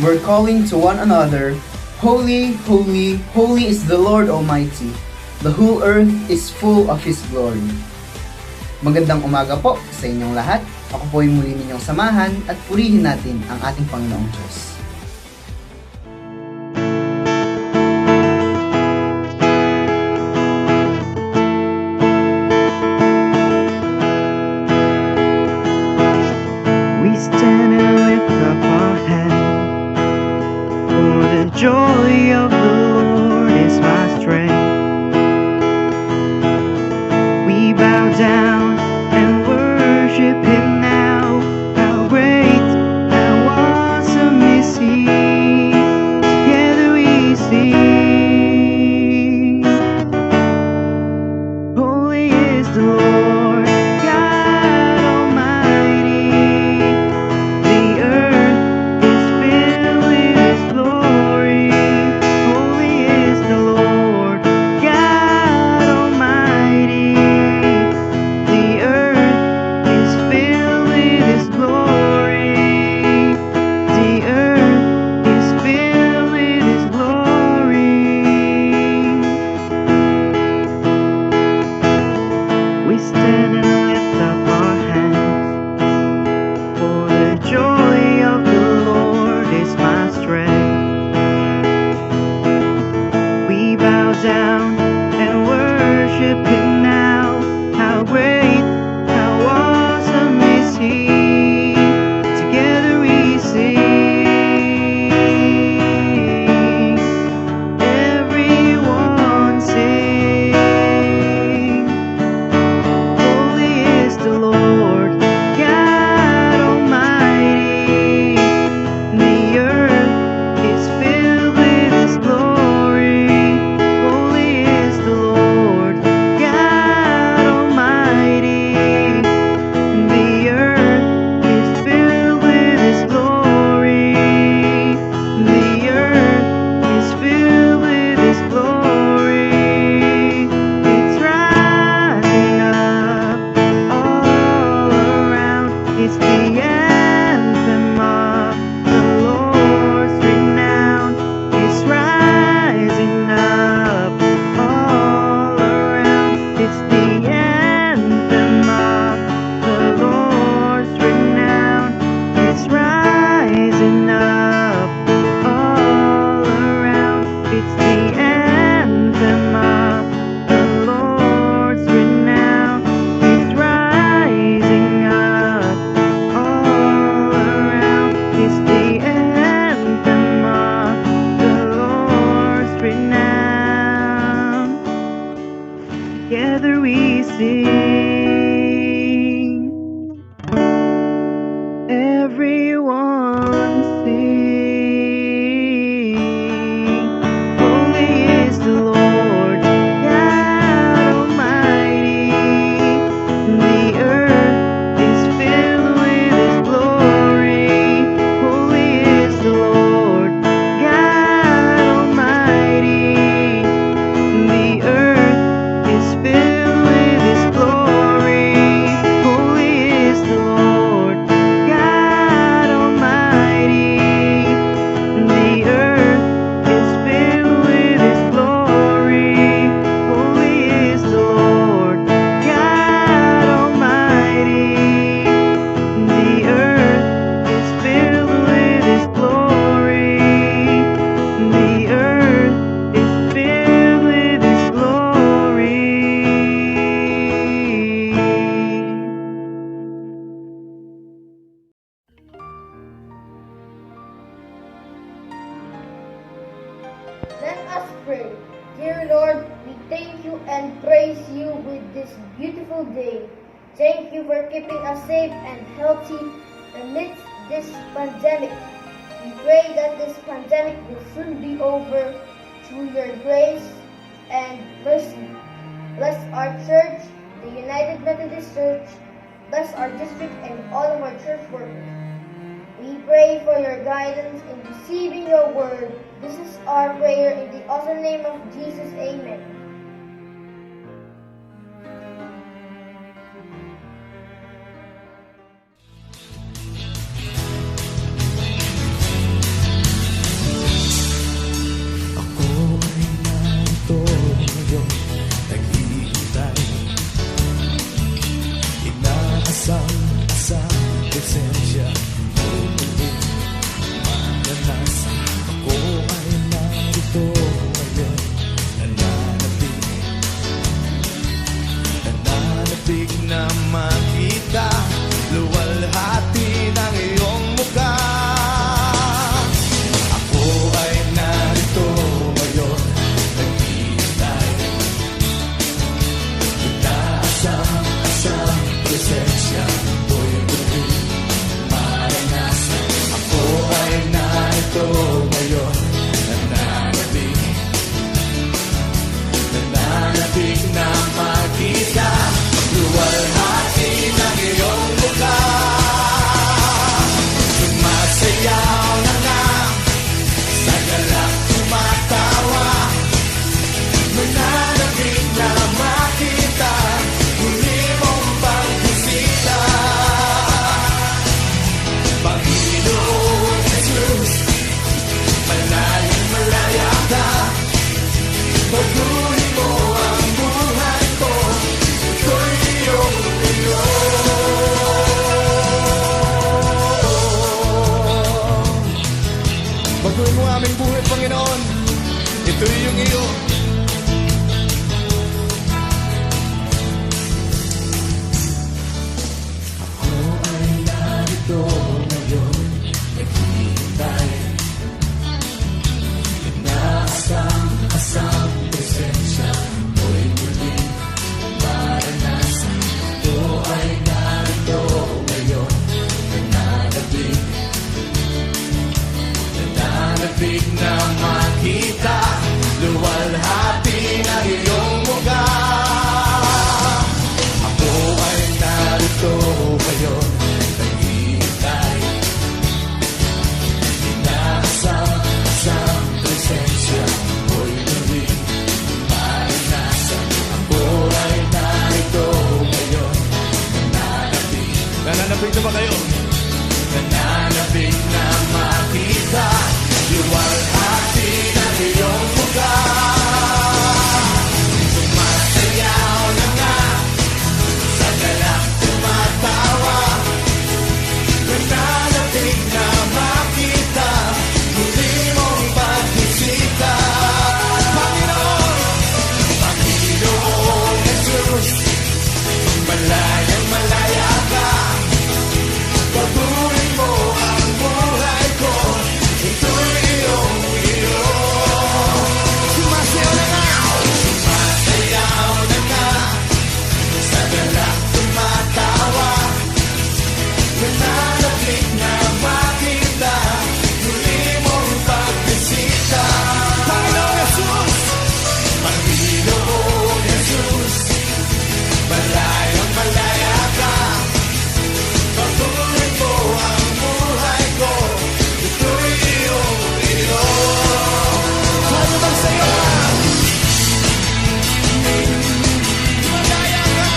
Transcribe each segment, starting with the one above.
we're calling to one another, Holy, holy, holy is the Lord Almighty. The whole earth is full of His glory. Magandang umaga po sa inyong lahat. Ako po yung muli ninyong samahan at purihin natin ang ating Panginoong Diyos. We stand and lift up our hands, for the joy of the Lord is my strength. We bow down and worship Him now. How great, how awesome is He. Together we sing. Holy is the Lord God Almighty. The earth is filled with His glory. Holy is the Lord God Almighty. The earth is filled with His glory. The earth is filled with His glory. We stand and lift up our hands, for the joy of the Lord is my strength. We bow down and worship Him now. How great, how awesome is He. Together we sing. Everyone sing. Holy is the Lord God Almighty. The earth is filled with His glory. Holy is the Lord God Almighty. The earth is filled with His glory. The earth is filled with His glory. It's rising up all around. It's the anthem of the Lord's renown. It's rising up all around. It's the anthem of the Lord's renown. It's rising up all around. It's the anthem of the Lord's renown. It's rising up all around. It's the anthem of the Lord's renown. Together we sing. Everyone sing. Holy is the Lord God Almighty. The earth is filled with His glory. Holy is the Lord God Almighty. The earth is filled with His glory. Holy is the Lord God Almighty. The earth is filled with His glory. Holy is the Lord God Almighty. The earth is filled with His glory. The earth is filled with His glory. Let us pray. Dear Lord, we thank you and praise you with this beautiful day. Thank you for keeping us safe and healthy amidst this pandemic. We pray that this pandemic will soon be over through your grace and mercy. Bless our church, the United Methodist Church. Bless our district and all of our church workers. We pray for your guidance in receiving your word. This is our prayer in the awesome name of Jesus. Amen. Ito'y yung iyo. Nananabig na makita, luwalhati na iyong mukha. Ako ay narito ngayon, naghihintay. Inaasam presensya mo'y muli maranasan. Ako ay narito ngayon, nananabig. Nananabig na ba kayo? Nananabig na makita, luwalhati na iyong mukha. Sumasayaw na nga, sa galak tumatawa. Nananabig na makita, muli mong pagbisita. Panginoon, Panginoon Jesus, malayang malaya ka. Patuloy mo ang buhay ko, ito'y iyong iyo. Sumasayaw na nga, sumasayaw na nga, sa galak tumatawa. Nananabig na makita, muli mong pagbisita. Panginoon Jesus, Panginoon Jesus, malayang malaya ka. Patuloy mo ang buhay ko, ito'y iyong iyo. Paano magsayo? Malaya ka.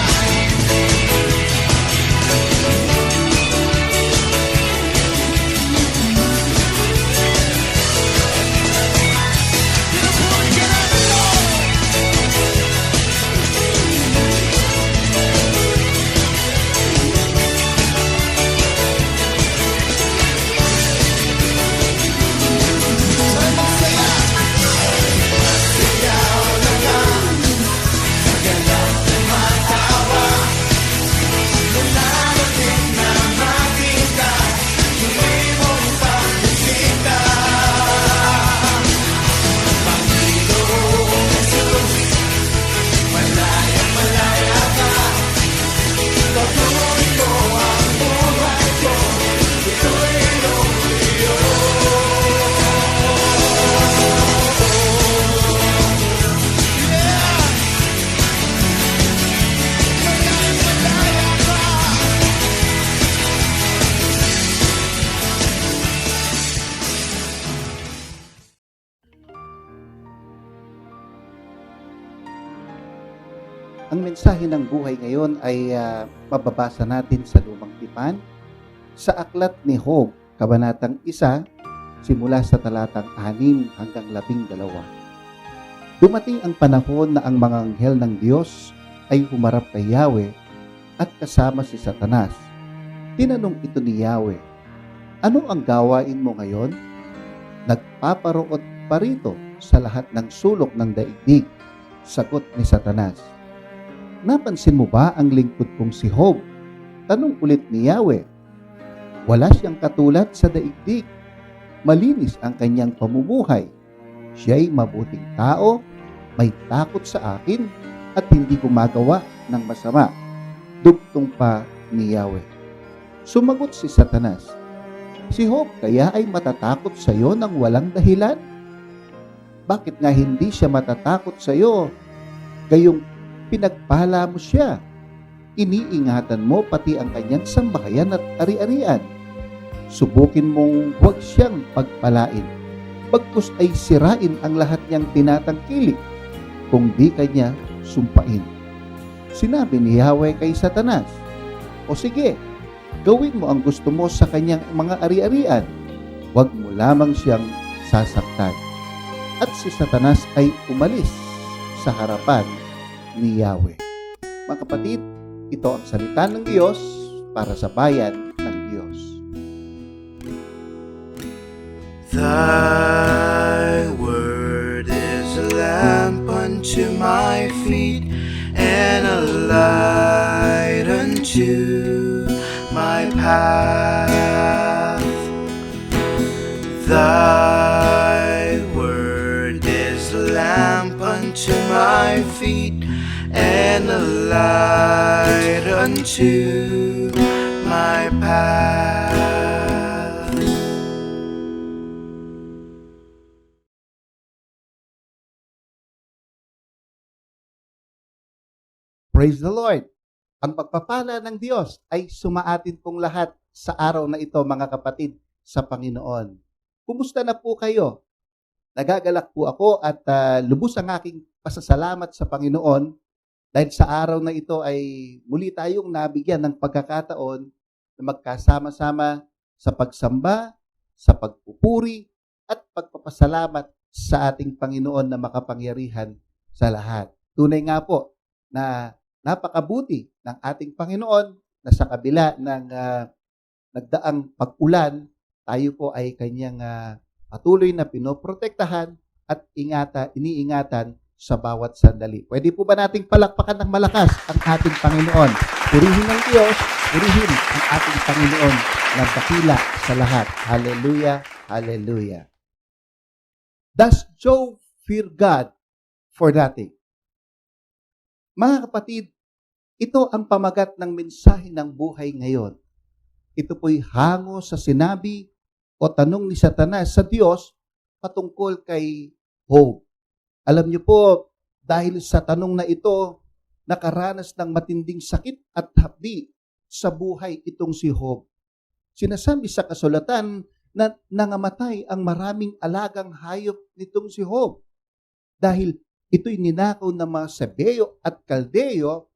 Pinupuri ka namin, Lord. Ang mensahe ng buhay ngayon ay mababasa natin sa Lumang Tipan, sa aklat ni Job, Kabanatang 1, simula sa talatang 6 hanggang 12. Dumating ang panahon na ang mga anghel ng Diyos ay humarap kay Yahweh at kasama si Satanas. Tinanong ito ni Yahweh, "Ano ang gawain mo ngayon?" "Nagpaparoot pa rito sa lahat ng sulok ng daigdig," sagot ni Satanas. "Napansin mo ba ang lingkod kong si Job?" Tanong ulit ni Yahweh. "Wala siyang katulad sa daigdig. Malinis ang kanyang pamumuhay. Siya'y mabuting tao, may takot sa akin, at hindi gumagawa ng masama." Dugtong pa ni Yahweh. Sumagot si Satanas, "Si Job kaya ay matatakot sa iyo ng walang dahilan? Bakit nga hindi siya matatakot sa iyo? Gayong pinagpala mo siya. Iniingatan mo pati ang kanyang sambahayan at ari-arian. Subukin mong huwag siyang pagpalain. Bagkus ay sirain ang lahat niyang tinatangkilik kung di kanya sumpain." Sinabi ni Yahweh kay Satanas, "O sige, gawin mo ang gusto mo sa kanyang mga ari-arian. Huwag mo lamang siyang sasaktan." At si Satanas ay umalis sa harapan ni Yahweh. Mga kapatid, ito ang salita ng Diyos para sa bayan ng Diyos. Thy word is a unto my feet, and a light unto my path. Thy word is a lamp unto my feet, and a light unto my path. Praise the Lord! Ang pagpapala ng Diyos ay sumaatin pong lahat sa araw na ito, mga kapatid, sa Panginoon. Kumusta na po kayo? Nagagalak po ako at lubos ang aking pasasalamat sa Panginoon dahil sa araw na ito ay muli tayong nabigyan ng pagkakataon na magkasama-sama sa pagsamba, sa pagpupuri, at pagpapasalamat sa ating Panginoon na makapangyarihan sa lahat. Tunay nga po na napakabuti ng ating Panginoon na sa kabila ng nagdaang pag-ulan, tayo po ay kanyang patuloy na pinoprotektahan at iniingatan sa bawat sandali. Pwede po ba nating palakpakan ng malakas ang ating Panginoon? Purihin ng Diyos, purihin ang ating Panginoon na dakila sa lahat. Hallelujah, hallelujah. Does Job fear God for nothing? Mga kapatid, ito ang pamagat ng mensahe ng buhay ngayon. Ito po'y hango sa sinabi o tanong ni Satanas sa Diyos patungkol kay Job. Alam niyo po, dahil sa tanong na ito, nakaranas ng matinding sakit at hapdi sa buhay itong si Job. Sinasabi sa kasulatan na nangamatay ang maraming alagang hayop nitong si Job dahil ito'y ninakaw ng mga Sebeyo at Kaldeo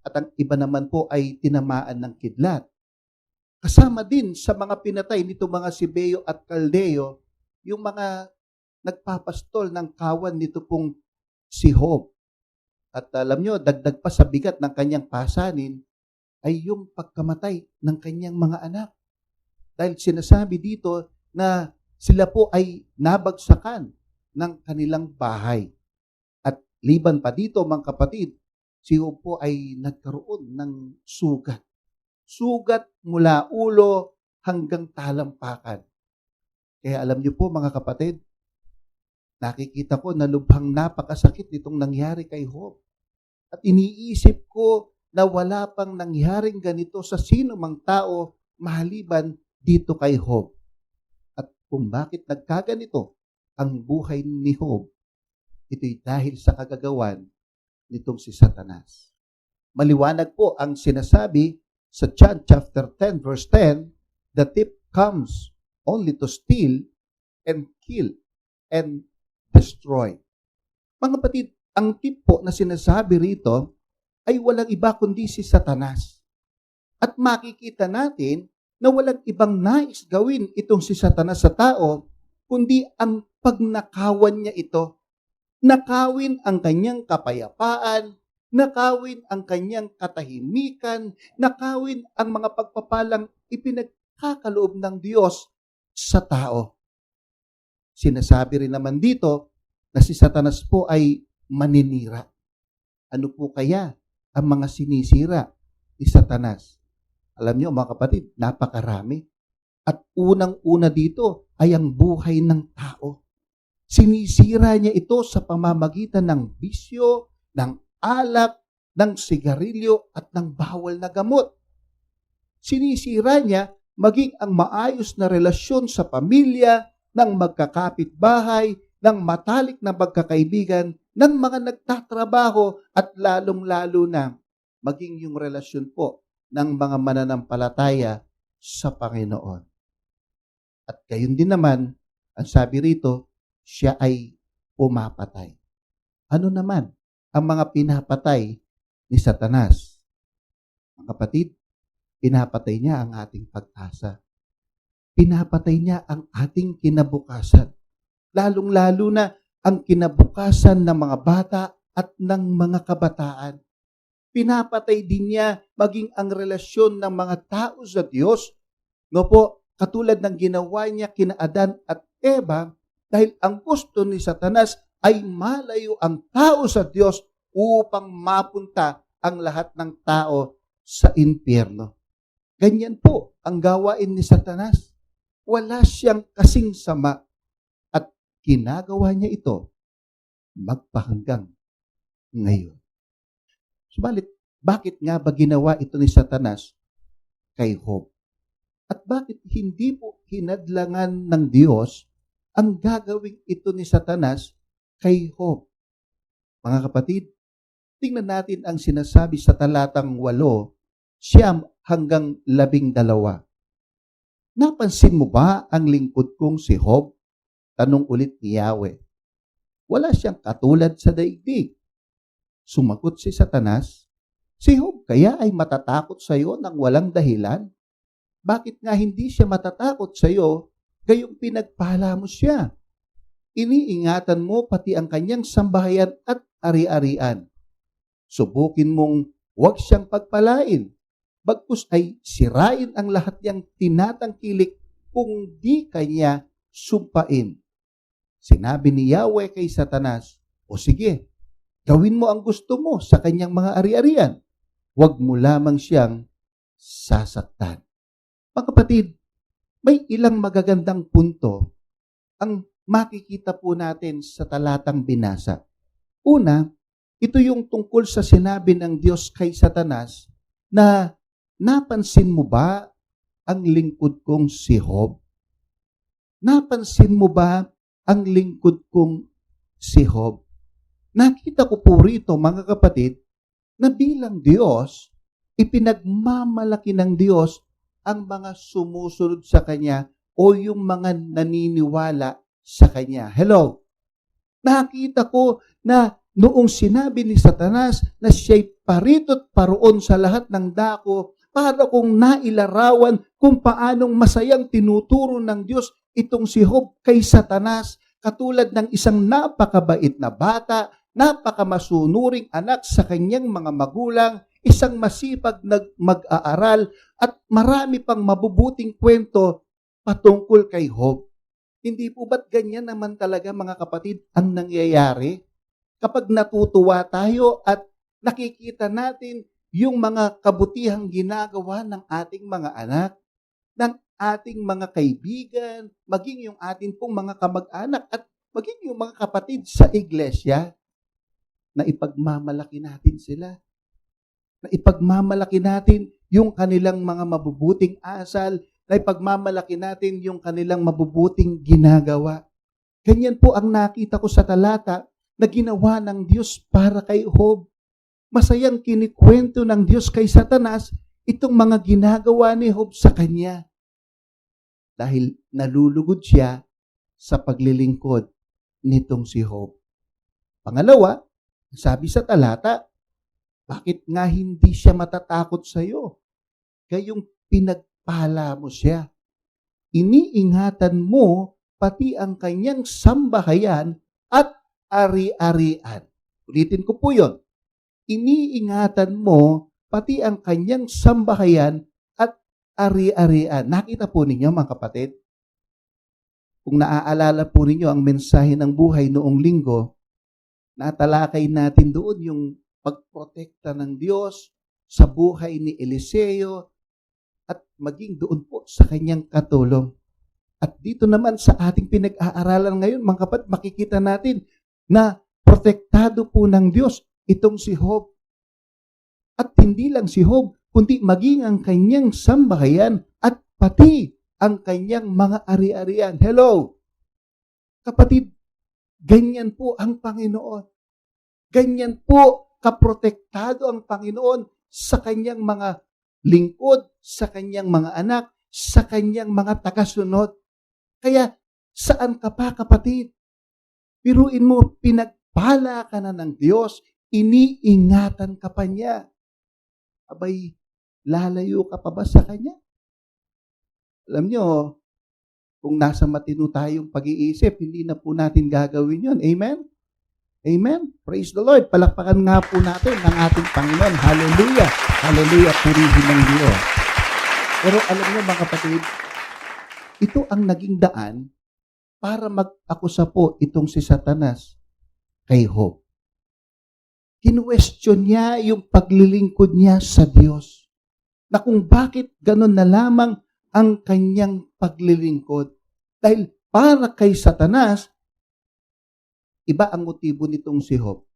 at ang iba naman po ay tinamaan ng kidlat. Kasama din sa mga pinatay nito mga Sebeyo at Kaldeo, yung mga nagpapastol ng kawan nito pong si Job. At alam nyo, dagdag pa sa bigat ng kanyang pasanin ay yung pagkamatay ng kanyang mga anak. Dahil sinasabi dito na sila po ay nabagsakan ng kanilang bahay. At liban pa dito mga kapatid, si Job po ay nagkaroon ng sugat. Sugat mula ulo hanggang talampakan. Kaya alam niyo po mga kapatid, nakikita ko na lubhang napakasakit nitong nangyari kay Job. At iniisip ko na wala pang nangyaring ganito sa sino mang tao mahaliban dito kay Job. At kung bakit nagkaganito ang buhay ni Job, ito'y dahil sa kagagawan nitong si Satanas. Maliwanag po ang sinasabi sa John chapter 10 verse 10, the thief comes only to steal and kill and destroy. Mga kapatid, ang thief po na sinasabi rito ay walang iba kundi si Satanas. At makikita natin na walang ibang nais gawin itong si Satanas sa tao, kundi ang pagnakawan niya ito. Nakawin ang kanyang kapayapaan, nakawin ang kanyang katahimikan, nakawin ang mga pagpapalang ipinagkakaloob ng Diyos sa tao. Sinasabi rin naman dito na si Satanas po ay maninira. Ano po kaya ang mga sinisira ni Satanas? Alam niyo mga kapatid, napakarami. At unang-una dito ay ang buhay ng tao. Sinisira niya ito sa pamamagitan ng bisyo, ng alak, ng sigarilyo at ng bawal na gamot. Sinisira niya maging ang maayos na relasyon sa pamilya, ng magkakapitbahay, ng matalik na magkakaibigan, ng mga nagtatrabaho at lalong-lalo na maging yung relasyon po ng mga mananampalataya sa Panginoon. At gayon din naman, ang sabi rito, siya ay pumapatay. Ano naman ang mga pinapatay ni Satanas? Mga kapatid, pinapatay niya ang ating pag-asa. Pinapatay niya ang ating kinabukasan. Lalong-lalo na ang kinabukasan ng mga bata at ng mga kabataan. Pinapatay din niya maging ang relasyon ng mga tao sa Diyos. No po, katulad ng ginawa niya kina Adan at Eva, dahil ang gusto ni Satanas ay malayo ang tao sa Diyos upang mapunta ang lahat ng tao sa impyerno. Ganyan po ang gawain ni Satanas. Wala siyang kasing sama at ginagawa niya ito magpahanggang ngayon. Subalit, bakit nga ba ginawa ito ni Satanas kay Job? At bakit hindi po hinadlangan ng Diyos ang gagawing ito ni Satanas kay Job? Mga kapatid, tingnan natin ang sinasabi sa talatang 8, 9 hanggang 12. Napansin mo ba ang lingkod kong si Job? Tanong ulit ni Yahweh. Wala siyang katulad sa daigdig. Sumagot si Satanas, si Job kaya ay matatakot sa iyo ng walang dahilan? Bakit nga hindi siya matatakot sa iyo, gayong pinagpala mo siya? Iniingatan mo pati ang kanyang sambahayan at ari-arian. Subukin mong huwag siyang pagpalain. Bagkus ay sirain ang lahat niyang tinatangkilik kung di kanya sumpain. Sinabi ni Yahweh kay Satanas, o sige, gawin mo ang gusto mo sa kanyang mga ari-arian. Huwag mo lamang siyang sasaktan. Mga kapatid, may ilang magagandang punto ang makikita po natin sa talatang binasa. Una, ito yung tungkol sa sinabi ng Diyos kay Satanas na napansin mo ba ang lingkod kong si Job? Napansin mo ba ang lingkod kong si Job? Nakita ko po rito, mga kapatid, na bilang Diyos, ipinagmamalaki ng Diyos ang mga sumusunod sa Kanya o yung mga naniniwala sa Kanya. Hello? Nakita ko na noong sinabi ni Satanas na siya'y paritot paroon sa lahat ng dako, para kung nailarawan kung paanong masayang tinuturo ng Diyos itong si Job kay Satanas, katulad ng isang napakabait na bata, napakamasunuring anak sa kanyang mga magulang, isang masipag na mag-aaral, at marami pang mabubuting kwento patungkol kay Job. Hindi po ba't ganyan naman talaga, mga kapatid, ang nangyayari? Kapag natutuwa tayo at nakikita natin yung mga kabutihang ginagawa ng ating mga anak, ng ating mga kaibigan, maging yung ating pong mga kamag-anak, at maging yung mga kapatid sa iglesia, na ipagmamalaki natin sila. Na ipagmamalaki natin yung kanilang mga mabubuting asal, na ipagmamalaki natin yung kanilang mabubuting ginagawa. Ganyan po ang nakita ko sa talata na ginawa ng Diyos para kay Job. Masayang kinikwento ng Diyos kay Satanas itong mga ginagawa ni Job sa kanya. Dahil nalulugod siya sa paglilingkod nitong si Job. Pangalawa, sabi sa talata, bakit nga hindi siya matatakot sa iyo? Gayong pinagpala mo siya. Iniingatan mo pati ang kanyang sambahayan at ari-arian. Ulitin ko po yun. Iniingatan mo pati ang kanyang sambahayan at ari-arian. Nakita po ninyo, mga kapatid? Kung naaalala po ninyo ang mensahe ng buhay noong linggo, natalakay natin doon yung pagprotekta ng Diyos sa buhay ni Eliseo at maging doon po sa kanyang katulong. At dito naman sa ating pinag-aaralan ngayon, mga kapatid, makikita natin na protektado po ng Diyos itong si Job. At hindi lang si Job, kundi maging ang kanyang sambahayan at pati ang kanyang mga ari-arian. Hello? Kapatid, ganyan po ang Panginoon. Ganyan po kaprotektado ang Panginoon sa kanyang mga lingkod, sa kanyang mga anak, sa kanyang mga tagasunod. Kaya saan ka pa, kapatid? Biruin mo, pinagpala ka na ng Diyos, iniingatan ka pa niya. Abay, lalayo ka pa ba sa Kanya? Alam nyo, kung nasa matino tayong pag-iisip, hindi na po natin gagawin yon. Amen? Amen? Praise the Lord. Palakpakan nga po natin ng ating Panginoon. Hallelujah. Hallelujah. Purihin ng Diyos. Pero alam nyo, mga kapatid, ito ang naging daan para mag-akusa po itong si Satanas kay Job. Kinwestiyon niya yung paglilingkod niya sa Diyos. Na kung bakit ganun na lamang ang kanyang paglilingkod. Dahil para kay Satanas, iba ang motibo nitong si Job.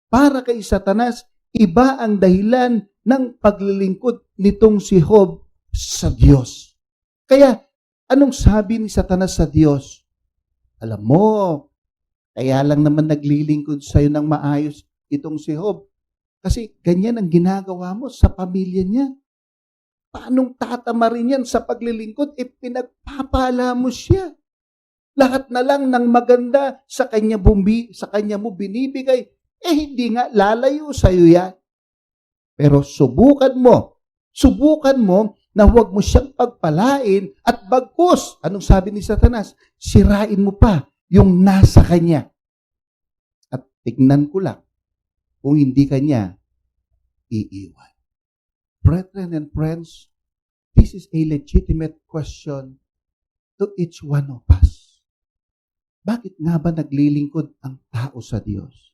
Para kay Satanas, iba ang dahilan ng paglilingkod nitong si Job sa Diyos. Kaya, anong sabi ni Satanas sa Diyos? Alam mo, kaya lang naman naglilingkod sa'yo ng maayos itong si Job. Kasi ganyan ang ginagawa mo sa pamilya niya. Paanong tatamarin yan sa paglilingkod? Pinagpapala mo siya. Lahat na lang ng maganda sa kanya mo binibigay. Hindi nga lalayo sa'yo yan. Pero subukan mo na huwag mo siyang pagpalain at bagkus. Anong sabi ni Satanas? Sirain mo pa yung nasa kanya. At tignan ko lang kung hindi kanya iiwan. Brethren and friends, this is a legitimate question to each one of us. Bakit nga ba naglilingkod ang tao sa Diyos?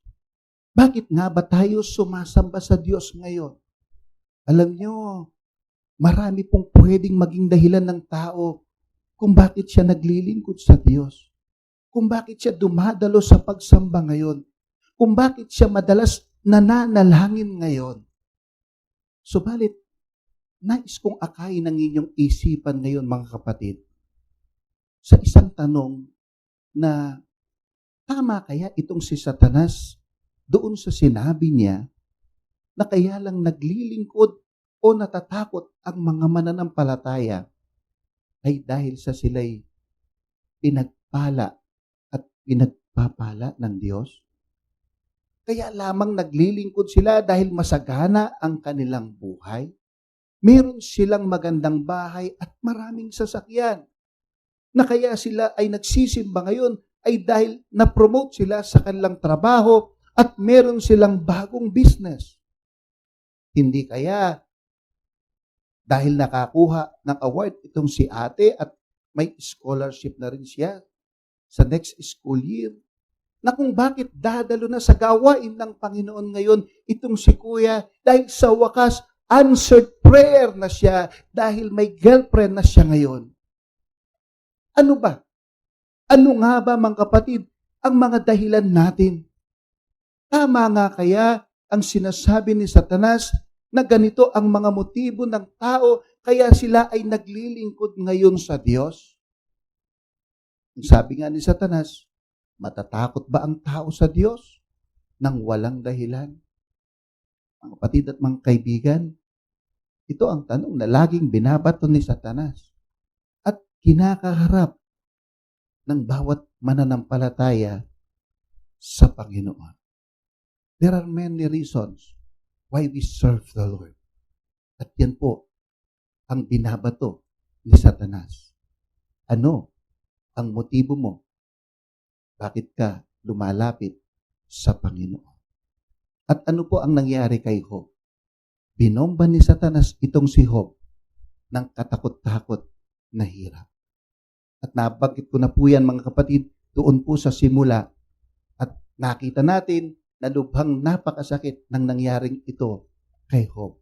Bakit nga ba tayo sumasamba sa Diyos ngayon? Alam nyo, marami pong pwedeng maging dahilan ng tao kung bakit siya naglilingkod sa Diyos. Kung bakit siya dumadalo sa pagsamba ngayon. Kung bakit siya madalas nananalangin ngayon. Subalit, nais kong akayin ang inyong isipan ngayon, mga kapatid, sa isang tanong na tama kaya itong si Satanas doon sa sinabi niya na kaya lang naglilingkod o natatakot ang mga mananampalataya ay dahil sa sila'y pinagpala at pinagpapala ng Diyos? Kaya lamang naglilingkod sila dahil masagana ang kanilang buhay? Meron silang magandang bahay at maraming sasakyan. Na kaya sila ay nagsisimba ngayon ay dahil na-promote sila sa kanilang trabaho at meron silang bagong business. Hindi kaya dahil nakakuha ng award itong si ate at may scholarship na rin siya sa next school year, na kung bakit dadalo na sa gawain ng Panginoon ngayon itong si kuya dahil sa wakas answered prayer na siya dahil may girlfriend na siya ngayon. Ano ba? Ano nga ba, mga kapatid, ang mga dahilan natin? Tama nga kaya ang sinasabi ni Satanas na ganito ang mga motibo ng tao kaya sila ay naglilingkod ngayon sa Diyos? Sabi nga ni Satanas, matatakot ba ang tao sa Diyos nang walang dahilan? Mga kapatid at mga kaibigan, ito ang tanong na laging binabato ni Satanas at kinakaharap ng bawat mananampalataya sa Panginoon. There are many reasons why we serve the Lord. At yan po ang binabato ni Satanas. Ano ang motibo mo? Bakit ka lumalapit sa Panginoon? At ano po ang nangyari kay Job? Binomba ni Satanas itong si Job ng katakot-takot na hirap. At nabanggit ko na po yan, mga kapatid, doon po sa simula. At nakita natin na lubhang napakasakit ng nangyaring ito kay Job.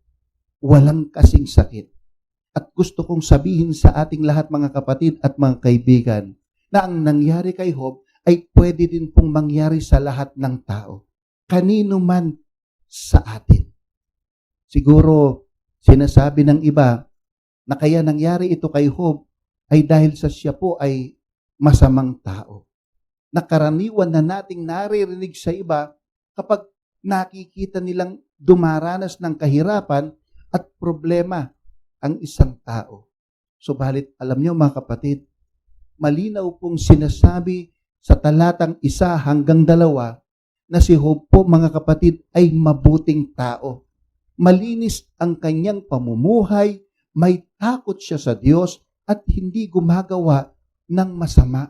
Walang kasing sakit. At gusto kong sabihin sa ating lahat, mga kapatid at mga kaibigan, na ang nangyari kay Job ay pwede din pong mangyari sa lahat ng tao. Kanino man sa atin. Siguro, sinasabi ng iba na kaya nangyari ito kay Job ay dahil sa siya po ay masamang tao. Nakaraniwan na nating naririnig sa iba kapag nakikita nilang dumaranas ng kahirapan at problema ang isang tao. Subalit, alam niyo mga kapatid, malinaw pong sinasabi sa talatang 1 hanggang 2 na si Job po, mga kapatid, ay mabuting tao. Malinis ang kanyang pamumuhay, may takot siya sa Diyos at hindi gumagawa ng masama.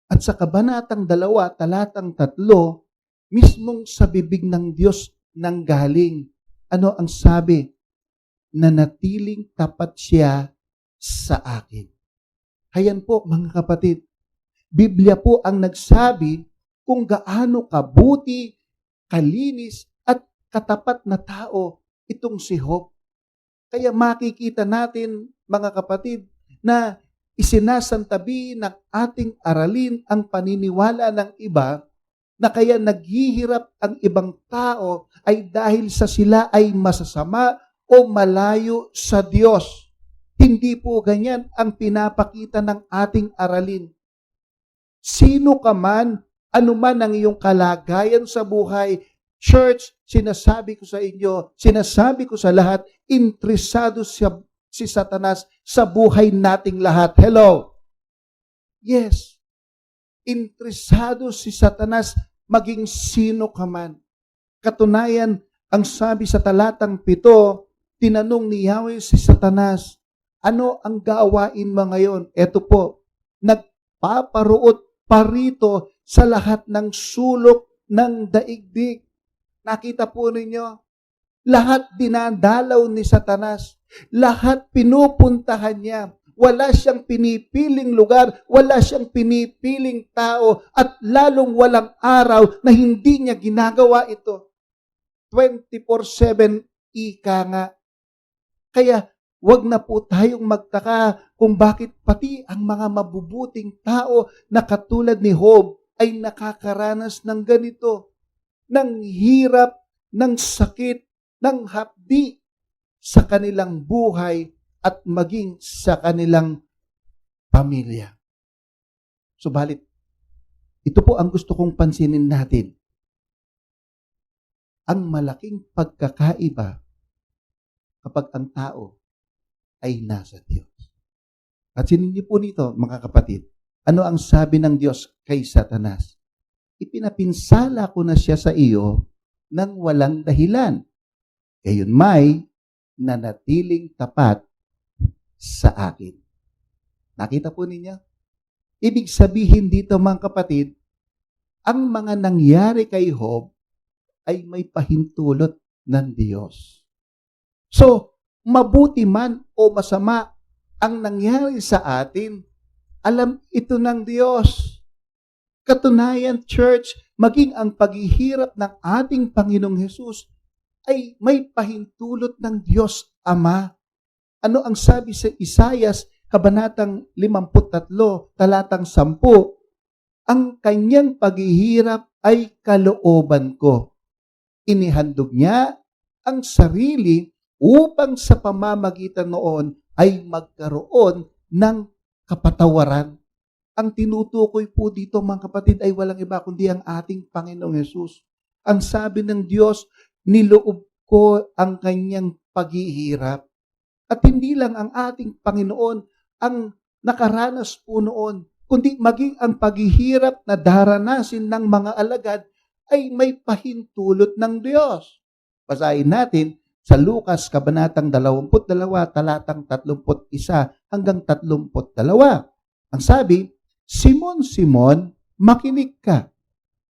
At sa kabanatang 2, talatang 3, mismong sa bibig ng Diyos nanggaling. Ano ang sabi? Nanatiling tapat siya sa akin. Hayan po, mga kapatid, Biblia po ang nagsabi kung gaano kabuti, kalinis, at katapat na tao itong si Job. Kaya makikita natin, mga kapatid, na isinasantabi ng ating aralin ang paniniwala ng iba na kaya naghihirap ang ibang tao ay dahil sa sila ay masasama o malayo sa Diyos. Hindi po ganyan ang pinapakita ng ating aralin. Sino ka man, anuman ang iyong kalagayan sa buhay, church, sinasabi ko sa inyo, sinasabi ko sa lahat, interesado si Satanas sa buhay nating lahat. Hello? Yes. Interesado si Satanas maging sino ka man. Katunayan, ang sabi sa talatang 7, tinanong ni Yahweh si Satanas, ano ang gawain mo ngayon? Eto po, nagpaparuot parito sa lahat ng sulok ng daigdig. Nakita po ninyo, lahat dinadalaw ni Satanas, lahat pinupuntahan niya. Wala siyang pinipiling lugar, wala siyang pinipiling tao, at lalong walang araw na hindi niya ginagawa ito. 24/7 ika nga. Kaya wag na po tayong magtaka kung bakit pati ang mga mabubuting tao na katulad ni Job ay nakakaranas ng ganito, ng hirap, ng sakit, ng hapdi sa kanilang buhay at maging sa kanilang pamilya. Subalit, ito po ang gusto kong pansinin natin. Ang malaking pagkakaiba kapag ang tao ay nasa Diyos. At sinindi po nito, mga kapatid, ano ang sabi ng Diyos kay Satanas? Ipinapinsala ko na siya sa iyo nang walang dahilan. Gayon may nanatiling tapat sa akin. Nakita po ninyo? Ibig sabihin dito, mga kapatid, ang mga nangyari kay Job ay may pahintulot ng Diyos. So, mabuti man o masama ang nangyari sa atin, alam ito ng Diyos. Katunayan, church, maging ang paghihirap ng ating Panginoong Hesus ay may pahintulot ng Diyos Ama. Ano ang sabi sa Isayas, kabanatang 53, talatang 10? Ang kanyang paghihirap ay kalooban ko. Inihandog niya ang sarili upang sa pamamagitan noon ay magkaroon ng kapatawaran. Ang tinutukoy po dito, mga kapatid, ay walang iba kundi ang ating Panginoong Hesus. Ang sabi ng Diyos, niloob ko ang kanyang paghihirap. At hindi lang ang ating Panginoon ang nakaranas po noon, kundi maging ang paghihirap na daranasin ng mga alagad ay may pahintulot ng Diyos. Basahin natin sa Lucas kabanatang 22, talatang 31 hanggang 32. Ang sabi, Simon, Simon, makinig ka.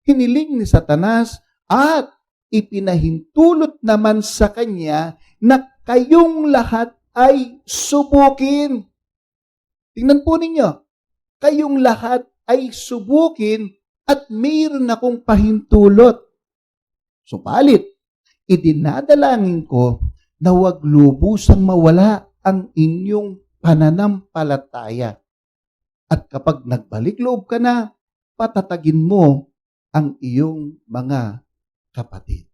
Hiniling ni Satanas at ipinahintulot naman sa kanya na kayong lahat ay subukin. Tingnan po ninyo, kayong lahat ay subukin at mayroon akong pahintulot. Subalit, idinadalangin ko na huwag lubusang mawala ang inyong pananampalataya. At kapag nagbalik loob ka na, patatagin mo ang iyong mga kapatid.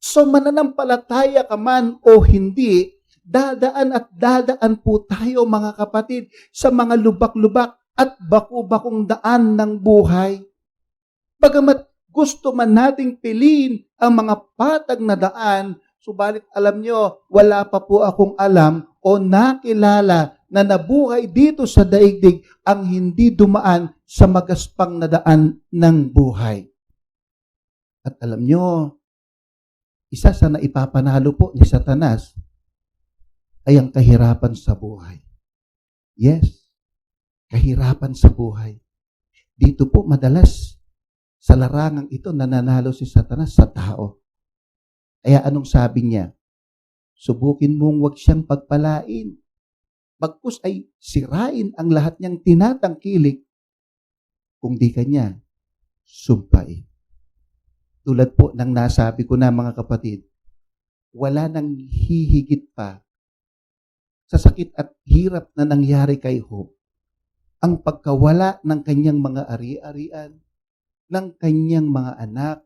So mananampalataya ka man o hindi, dadaan at dadaan po tayo, mga kapatid, sa mga lubak-lubak at baku-bakong daan ng buhay. Bagamat gusto man nating piliin ang mga patag na daan, subalit alam nyo, wala pa po akong alam o nakilala na nabuhay dito sa daigdig ang hindi dumaan sa magaspang na daan ng buhay. At alam nyo, isa sa naipapanalo po ni Satanas ay ang kahirapan sa buhay. Yes, kahirapan sa buhay. Dito po madalas sa larangang ito nananalo si Satanas sa tao. Kaya anong sabi niya? Subukin mong wag siyang pagpalain. Bagkus ay sirain ang lahat niyang tinatangkilik. Kung di kanya, sumpain. Tulad po ng nasabi ko na mga kapatid, wala nang hihigit pa sa sakit at hirap na nangyari kay Job ang pagkawala ng kanyang mga ari-arian, ng kanyang mga anak,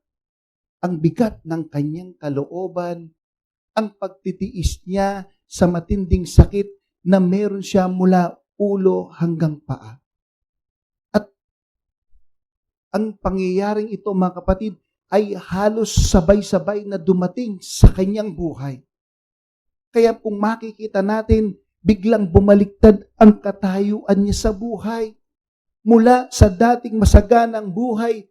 ang bigat ng kanyang kalooban, ang pagtitiis niya sa matinding sakit na meron siya mula ulo hanggang paa. At ang pangyayaring ito mga kapatid ay halos sabay-sabay na dumating sa kanyang buhay. Kaya kung makikita natin, biglang bumaliktad ang katayuan niya sa buhay. Mula sa dating masaganang buhay,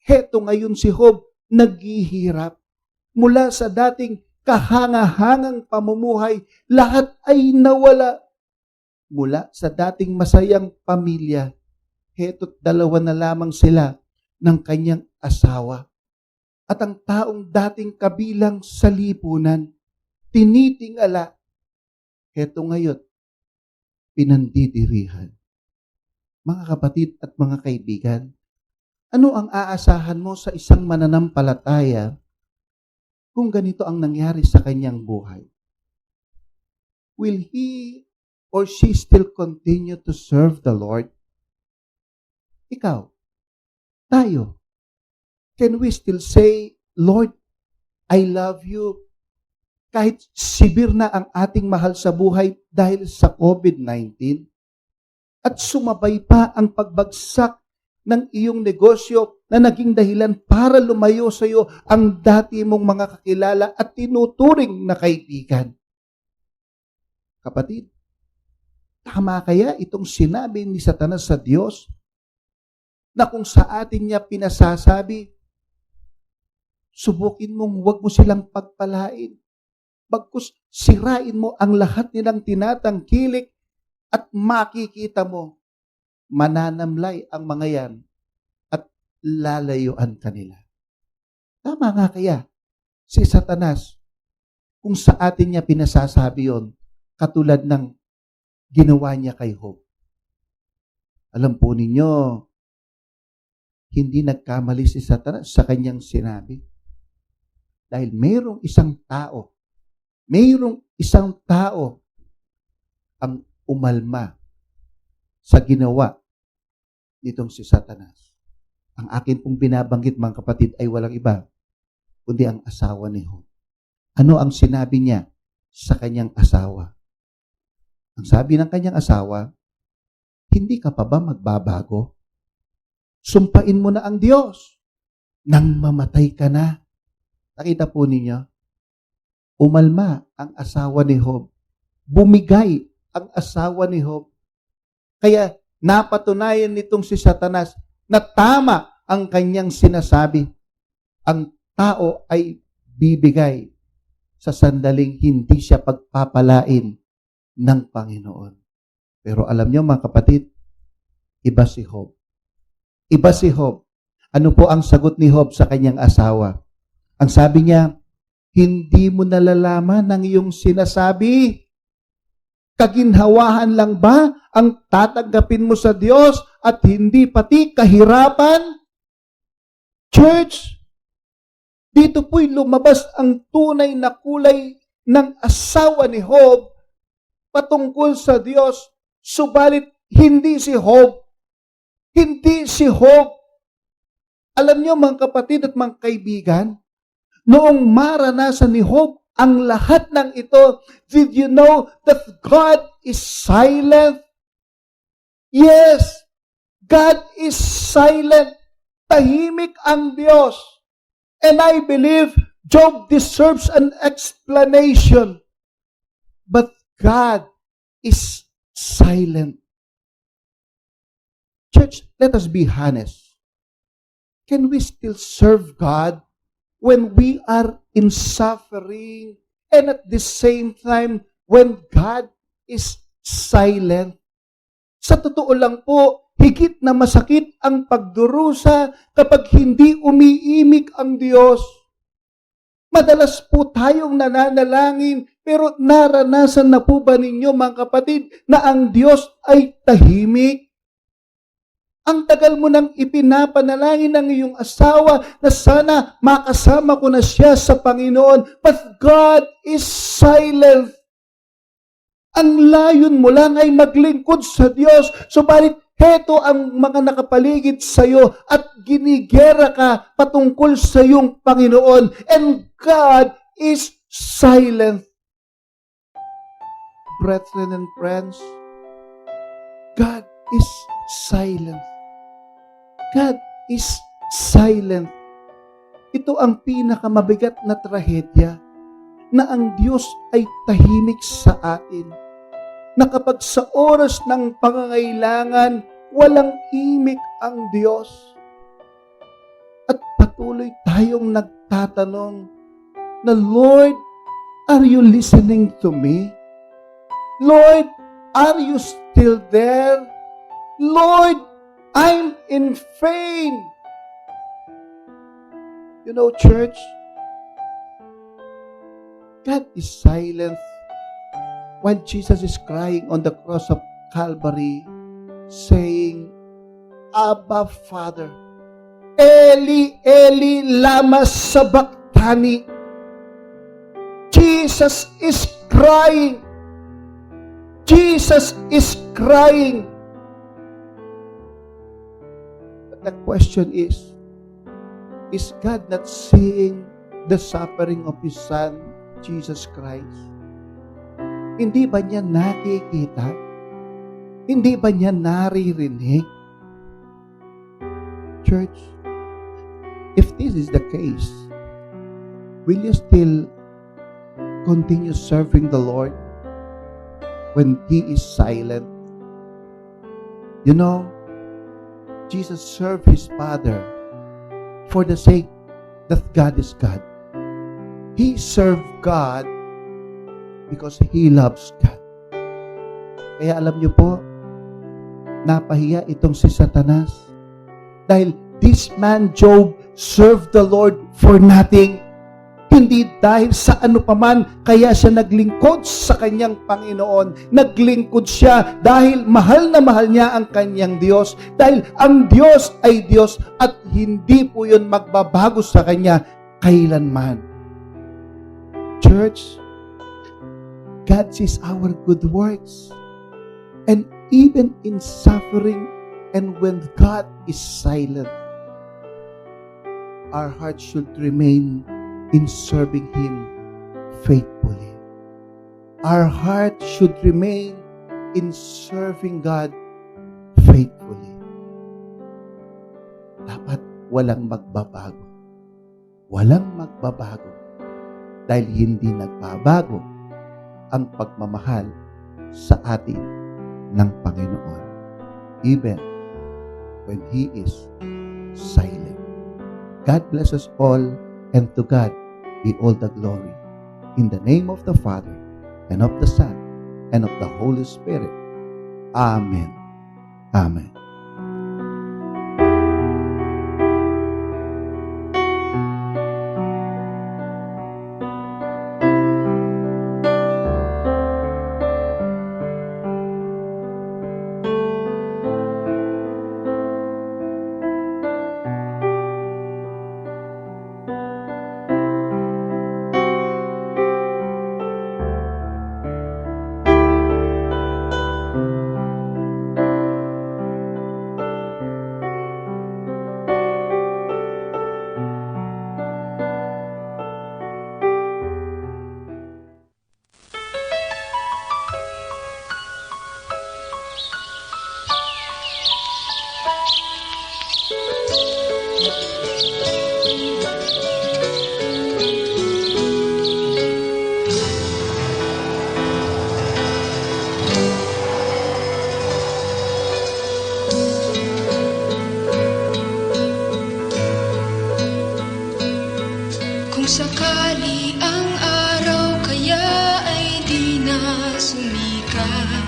heto ngayon si Job naghihirap. Mula sa dating kahangahangang pamumuhay, lahat ay nawala. Mula sa dating masayang pamilya, heto't dalawa na lamang sila ng kanyang asawa. At ang taong dating kabilang sa lipunan, tinitingala, heto ngayon, pinandidirihan. Mga kapatid at mga kaibigan, ano ang aasahan mo sa isang mananampalataya kung ganito ang nangyari sa kanyang buhay? Will he or she still continue to serve the Lord? Ikaw, tayo, can we still say, Lord, I love you, kahit sibir na ang ating mahal sa buhay dahil sa COVID-19? At sumabay pa ang pagbagsak ng iyong negosyo na naging dahilan para lumayo sa iyo ang dati mong mga kakilala at tinuturing na kaibigan. Kapatid, tama kaya itong sinabi ni Satanas sa Diyos na kung sa atin niya pinasasabi, subukin mong huwag mo silang pagpalain, bagkus sirain mo ang lahat nilang tinatangkilik at makikita mo, mananamlay ang mga yan at lalayuan kanila. Tama nga kaya si Satanas kung sa atin niya pinasasabi yon, katulad ng ginawa niya kay Job. Alam po ninyo, hindi nagkamali si Satanas sa kanyang sinabi. Dahil mayroong isang tao ang umalma sa ginawa nitong si Satanas. Ang akin pong binabanggit mga kapatid ay walang iba, kundi ang asawa ni Job. Ano ang sinabi niya sa kanyang asawa? Ang sabi ng kanyang asawa, hindi ka pa ba magbabago? Sumpain mo na ang Diyos nang mamatay ka na. Nakita po ninyo, umalma ang asawa ni Job. Bumigay ang asawa ni Job. Kaya napatunayan nitong si Satanas na tama ang kanyang sinasabi. Ang tao ay bibigay sa sandaling hindi siya pagpapalain ng Panginoon. Pero alam niyo mga kapatid, iba si Job. Iba si Job. Ano po ang sagot ni Job sa kanyang asawa? Ang sabi niya, hindi mo nalalaman ang iyong sinasabi? Kaginhawahan lang ba ang tatanggapin mo sa Diyos at hindi pati kahirapan? Church, dito po'y lumabas ang tunay na kulay ng asawa ni Job patungkol sa Diyos. Subalit, hindi si Job. Hindi si Job. Alam niyo mga kapatid at mga kaibigan, noong maranasan ni Job ang lahat ng ito, did you know that God is silent? Yes, God is silent. Tahimik ang Diyos. And I believe Job deserves an explanation. But God is silent. Church, let us be honest. Can we still serve God when we are in suffering and at the same time when God is silent? Sa totoo lang po, higit na masakit ang pagdurusa kapag hindi umiimik ang Diyos. Madalas po tayong nananalangin, pero naranasan na po ba ninyo mga kapatid na ang Diyos ay tahimik? Ang tagal mo nang ipinapanalangin ng iyong asawa na sana makasama ko na siya sa Panginoon. But God is silent. Ang layon mo lang ay maglingkod sa Diyos. Subalit, heto ang mga nakapaligid sa iyo at ginigera ka patungkol sa iyong Panginoon. And God is silent. Brethren and friends, God is silent. God is silent. Ito ang pinakamabigat na trahedya na ang Diyos ay tahimik sa atin. Na kapag sa oras ng pangangailangan, walang imik ang Diyos. At patuloy tayong nagtatanong na, Lord, are you listening to me? Lord, are you still there? Lord, I'm in pain. You know, church, God is silent while Jesus is crying on the cross of Calvary, saying, Abba, Father, Eli, Eli, lama sabachthani. Jesus is crying. Jesus is crying. But the question is God not seeing the suffering of His Son, Jesus Christ? Hindi ba niya nakikita? Hindi ba niya naririnig? Church, if this is the case, will you still continue serving the Lord when He is silent? You know, Jesus served His Father for the sake that God is God. He served God because He loves God. Kaya alam niyo po, napahiya itong si Satanas. Dahil this man, Job, served the Lord for nothing. Hindi dahil sa ano paman, kaya siya naglingkod sa kanyang Panginoon. Naglingkod siya dahil mahal na mahal niya ang kanyang Diyos. Dahil ang Diyos ay Diyos at hindi po yun magbabago sa kanya kailanman. Church, God sees our good works. And even in suffering and when God is silent, our hearts should remain in serving Him faithfully. Our heart should remain in serving God faithfully. Dapat walang magbabago. Walang magbabago dahil hindi nagbabago ang pagmamahal sa atin ng Panginoon. Even when He is silent. God bless us all, and to God be all the glory. In the name of the Father, and of the Son, and of the Holy Spirit. Amen. Amen. Kung sakali ang araw kaya ay di na sumikat,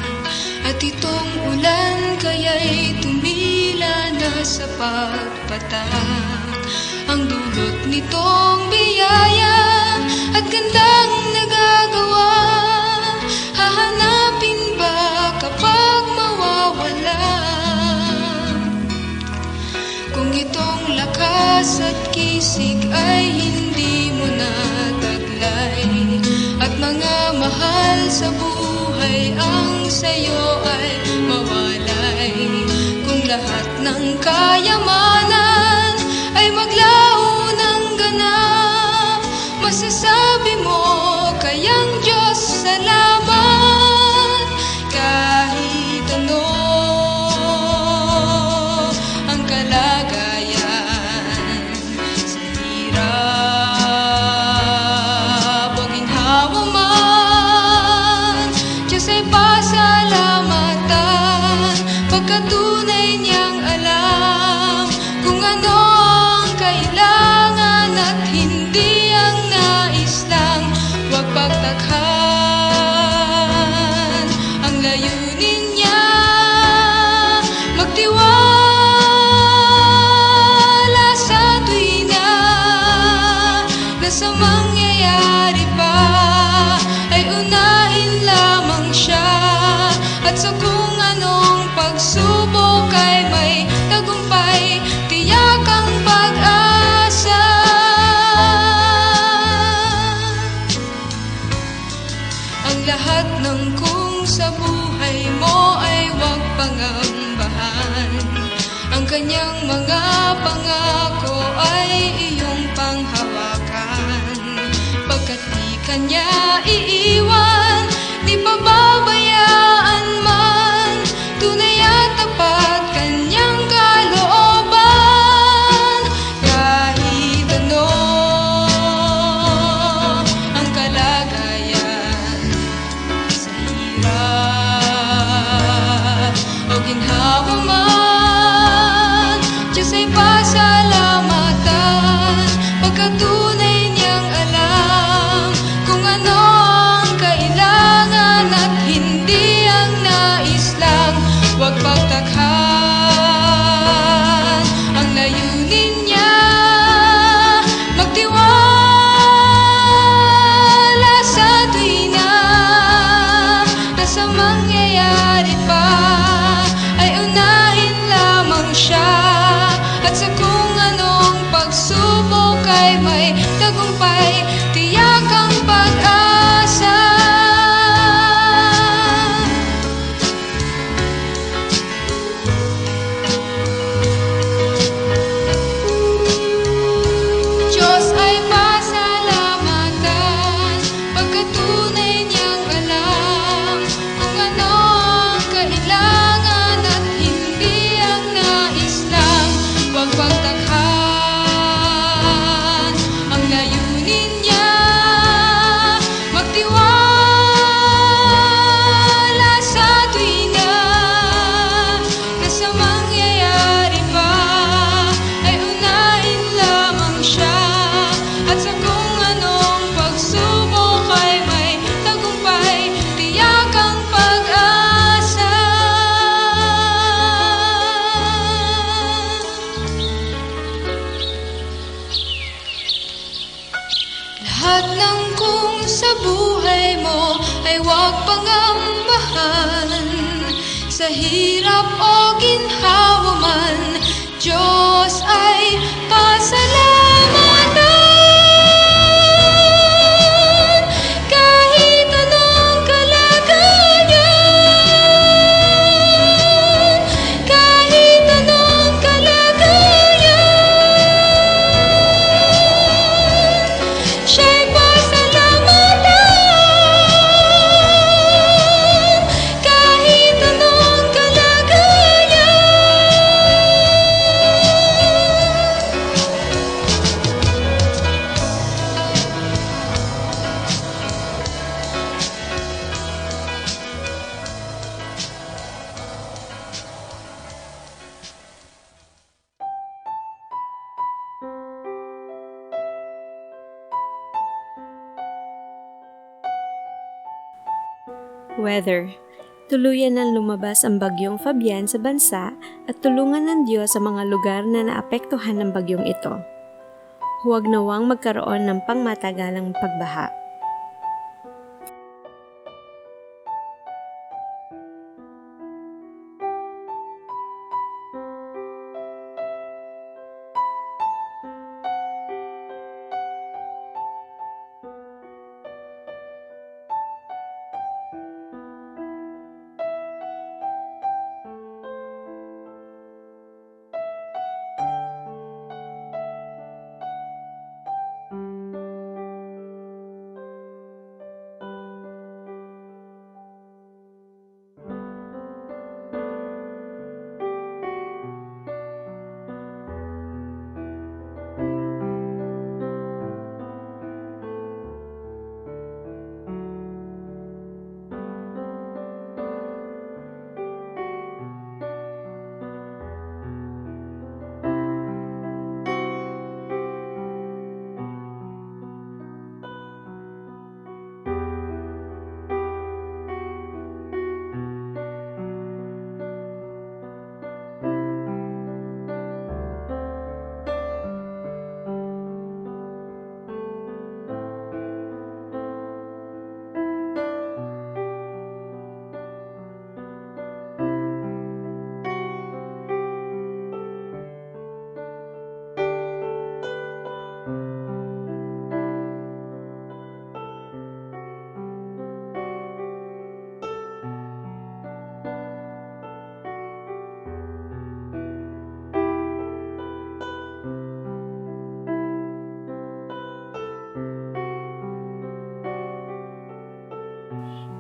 at itong ulan kaya'y tumila na sa pagpatak, ang dulot nitong biyaya at gandang nagagawa, hahanapin ba kapag mawawala? pagsisik ay hindi mo nataglay, at mga mahal sa buhay ang sa'yo ay mawalay. Kung lahat ng kayamanan ay maglaho ng ganap, masasabi mo kayang Diyos salamat. Kahit ano ang kalagayan, sa hirap o ginhawa man, Diyos ay pasalamatan, pagkatunay niyang alam kung ano ang kailangan at hindi ang nais lang. Huwag pagtakhan ang layunin niya, magtiwala sa tuwina na sa mangyayari pa ay unahin lamang siya, at sa kung anong pagsubok ay may tagumpay, tiyak ang pag-asa. Ang lahat ng kung sa buhay mo ay huwag pangambahan, ang kanyang mga pangako ay iyong panghawakan, pagkat di kanya iiwan, di pababayaan man, tunay at tapat kanyang kalooban. Kahit ano ang kalagayan, sa hirap o ginhawa man, Diyos ay pasalamatan, pagkatunay niyang alam kung ano ang kailangan at hindi ang nais lang. Huwag pagtakhan ang layunin niya, magtiwala sa tuwina na sa mangyayari pa ay unahin lamang siya, at sa kung anong pagsubok ay may tagumpay, tiyak ang pag-asa. Diyos ay pasalamatan, pagkatunay niyang alam kung ano ang kailangan at hindi ang nais lang. Huwag pagtakhan ang layunin niya, magtiwala sa tuwina na sa mangyayari pa ay unahin lamang siya, at sa kung anong pagsubok ay may tagumpay, tiyak ang pag-asa. Lahat ng kung sa buhay mo ay huwag pangambahan, sa hirap o ginhawa man, Diyos ay pasalamatan. Kahit anong kalagayan, kahit anong kalagayan, siya'y pasalamatan. Kahit anong kalagayan, Weather. Tuluyan ng lumabas ang bagyong Fabian sa bansa at tulungan ng Diyos sa mga lugar na naapektuhan ng bagyong ito. Huwag nawang magkaroon ng pangmatagalang pagbaha.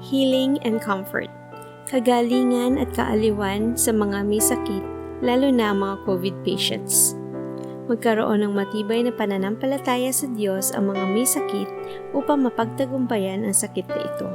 healing and comfort, kagalingan at kaaliwan sa mga may sakit, lalo na ang mga COVID patients. Magkaroon ng matibay na pananampalataya sa Diyos ang mga may sakit upang mapagtagumpayan ang sakit na ito.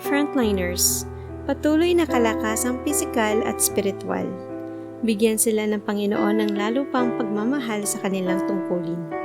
Frontliners, patuloy na kalakasang pisikal at spiritual. Bigyan sila ng Panginoon ng lalo pang pagmamahal sa kanilang tungkulin.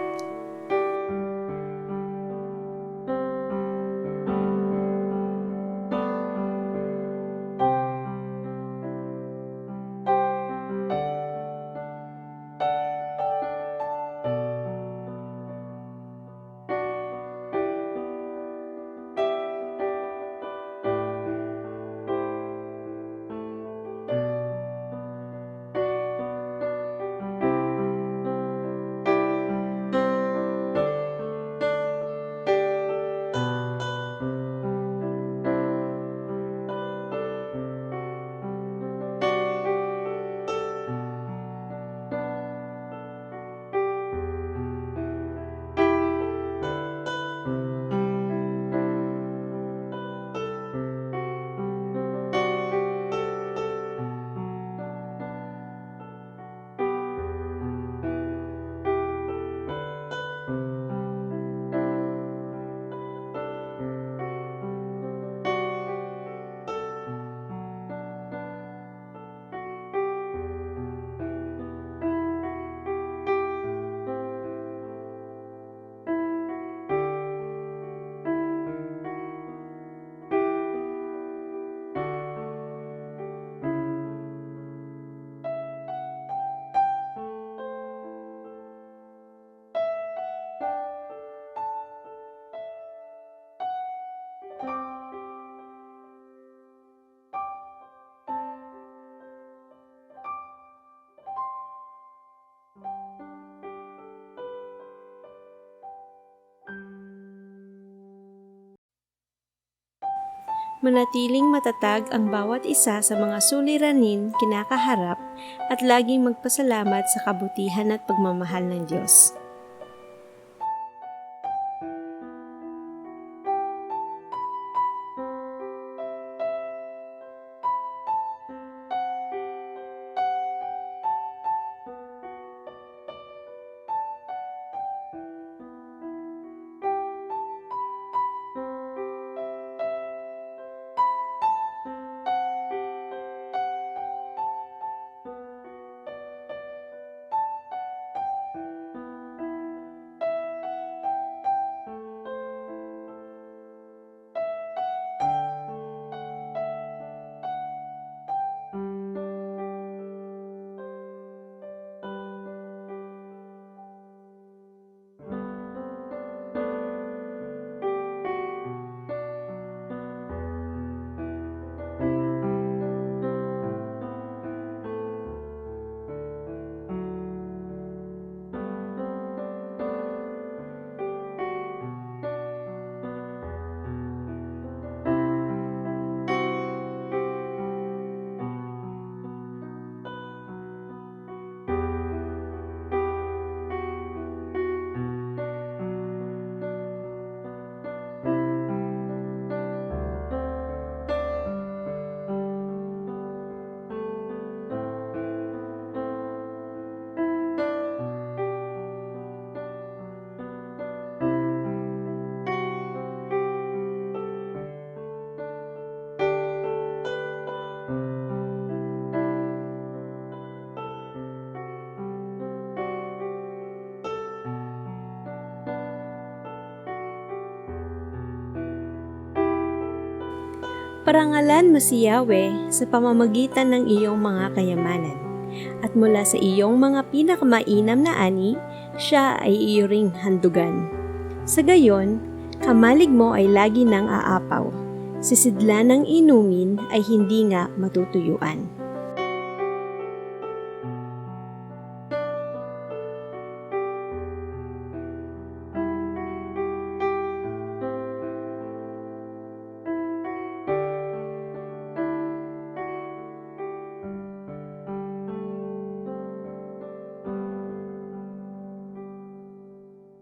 Manatiling matatag ang bawat isa sa mga suliranin kinakaharap at laging magpasalamat sa kabutihan at pagmamahal ng Diyos. Parangalan mo si Yahweh sa pamamagitan ng iyong mga kayamanan. At mula sa iyong mga pinakamainam na ani, siya ay iyo ring handugan. Sa gayon, kamalig mo ay lagi nang aapaw. Sisidlan ng inumin ay hindi nga matutuyuan.